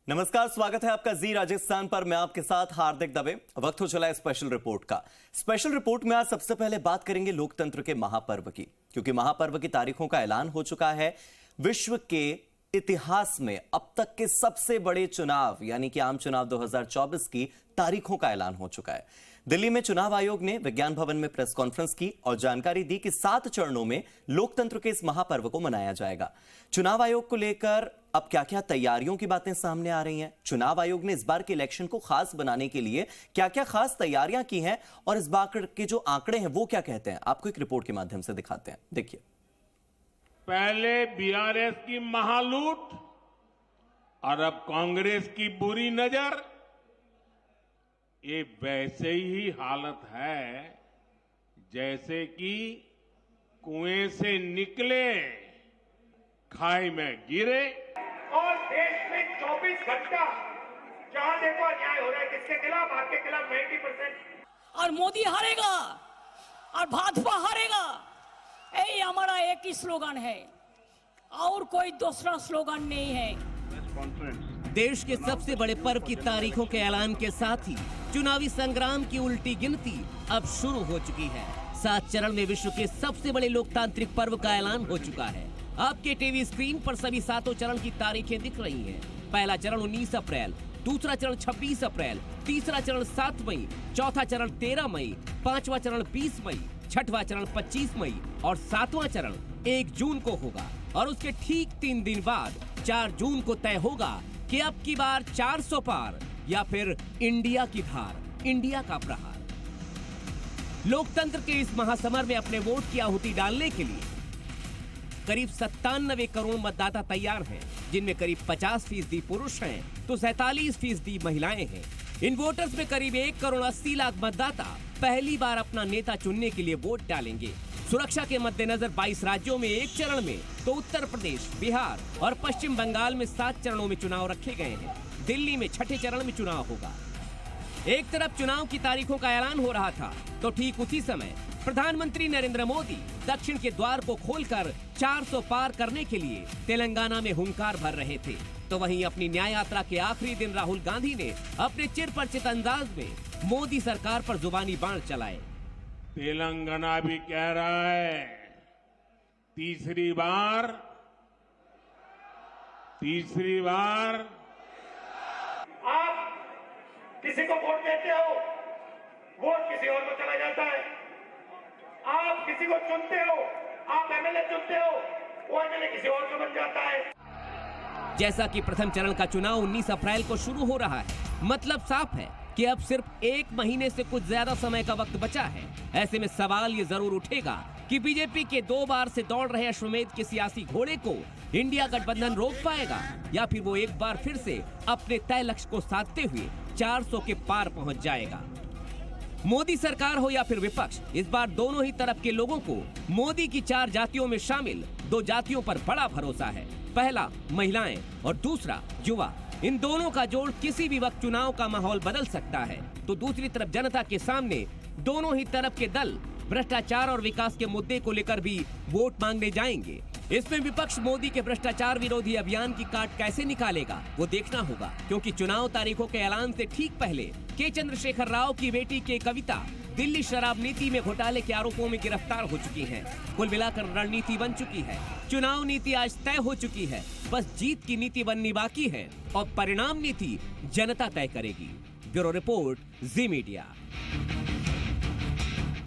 नमस्कार, स्वागत है आपका जी राजस्थान पर। मैं आपके साथ हार्दिक दवे। वक्त हो चला है स्पेशल रिपोर्ट का। स्पेशल रिपोर्ट में आज सबसे पहले बात करेंगे लोकतंत्र के महापर्व की, क्योंकि महापर्व की तारीखों का ऐलान हो चुका है। विश्व के इतिहास में अब तक के सबसे बड़े चुनाव यानी कि आम चुनाव 2024 की तारीखों का ऐलान हो चुका है। दिल्ली में चुनाव आयोग ने विज्ञान भवन में प्रेस कॉन्फ्रेंस की और जानकारी दी कि 7 चरणों में लोकतंत्र के इस महापर्व को मनाया जाएगा। चुनाव आयोग को लेकर अब क्या क्या तैयारियों की बातें सामने आ रही हैं, चुनाव आयोग ने इस बार के इलेक्शन को खास बनाने के लिए क्या क्या खास तैयारियां की हैं और इस बार के जो आंकड़े हैं वो क्या कहते हैं, आपको एक रिपोर्ट के माध्यम से दिखाते हैं। देखिए, पहले बीआरएस की महालूट और अब कांग्रेस की बुरी नजर, ये वैसे ही हालत है जैसे कि कुएं से निकले खाई में गिरे। और देश में 24 घंटा जहां देखो अन्याय हो रहा है। किसके खिलाफ? आपके खिलाफ 90%। और मोदी हारेगा और भाजपा हारेगा, यही हमारा एक ही स्लोगन है और कोई दूसरा स्लोगन नहीं है। देश के सबसे बड़े पर्व की तारीखों के ऐलान के साथ ही चुनावी संग्राम की उल्टी गिनती अब शुरू हो चुकी है। 7 चरण में विश्व के सबसे बड़े लोकतांत्रिक पर्व का ऐलान हो चुका है। आपके टीवी स्क्रीन पर सभी 7 चरण की तारीखें दिख रही हैं। पहला चरण 19 अप्रैल, दूसरा चरण 26 अप्रैल, तीसरा चरण 7 मई, चौथा चरण 13 मई, पांचवा चरण 20 मई, छठवां चरण 25 मई और 7वां चरण 1 जून को होगा। और उसके ठीक 3 दिन बाद 4 जून को तय होगा कि अब की बार 400 पार या फिर इंडिया की धार, इंडिया का प्रहार। लोकतंत्र के इस महासमर में अपने वोट की आहुति डालने के लिए करीब 97 करोड़ मतदाता तैयार हैं, जिनमें करीब 50% पुरुष हैं तो 47% महिलाएं हैं। इन वोटर्स में करीब 1 करोड़ 80 लाख मतदाता पहली बार अपना नेता चुनने के लिए वोट डालेंगे। सुरक्षा के मद्देनजर 22 राज्यों में 1 चरण में तो उत्तर प्रदेश, बिहार और पश्चिम बंगाल में 7 चरणों में चुनाव रखे गए हैं। दिल्ली में 6ठे चरण में चुनाव होगा। एक तरफ चुनाव की तारीखों का ऐलान हो रहा था तो ठीक उसी समय प्रधानमंत्री नरेंद्र मोदी दक्षिण के द्वार को खोलकर 400 पार करने के लिए तेलंगाना में हुंकार भर रहे थे। तो वहीं अपनी न्याय यात्रा के आखिरी दिन राहुल गांधी ने अपने चिरपरिचित अंदाज में मोदी सरकार पर जुबानी बाण चलाए। तेलंगाना भी कह रहा है तीसरी बार आप किसी को वोट देते हो, वोट किसी और को चला जाता है। आप किसी को चुनते हो, आप एमएलए चुनते हो, वो एमएलए किसी और का बन जाता है। जैसा कि प्रथम चरण का चुनाव 19 अप्रैल को शुरू हो रहा है, मतलब साफ है कि अब सिर्फ 1 महीने से कुछ ज्यादा समय का वक्त बचा है। ऐसे में सवाल ये जरूर उठेगा कि बीजेपी के 2 बार से दौड़ रहे अश्वमेध के सियासी घोड़े को इंडिया गठबंधन रोक पाएगा या फिर वो एक बार फिर से अपने तय लक्ष्य को साधते हुए 400 के पार पहुंच जाएगा। मोदी सरकार हो या फिर विपक्ष, इस बार दोनों ही तरफ के लोगों को मोदी की 4 जातियों में शामिल 2 जातियों पर बड़ा भरोसा है। पहला महिलाएं और दूसरा युवा। इन दोनों का जोड़ किसी भी वक्त चुनाव का माहौल बदल सकता है। तो दूसरी तरफ जनता के सामने दोनों ही तरफ के दल भ्रष्टाचार और विकास के मुद्दे को लेकर भी वोट मांगने जाएंगे। इसमें विपक्ष मोदी के भ्रष्टाचार विरोधी अभियान की काट कैसे निकालेगा वो देखना होगा, क्योंकि चुनाव तारीखों के ऐलान से ठीक पहले के चंद्रशेखर राव की बेटी के कविता दिल्ली शराब नीति में घोटाले के आरोपों में गिरफ्तार हो चुकी हैं। कुल मिलाकर रणनीति बन चुकी है, चुनाव नीति आज तय हो चुकी है। बस जीत की नीति बननी बाकी है और परिणाम नीति जनता तय करेगी। ब्यूरो रिपोर्ट, जी मीडिया।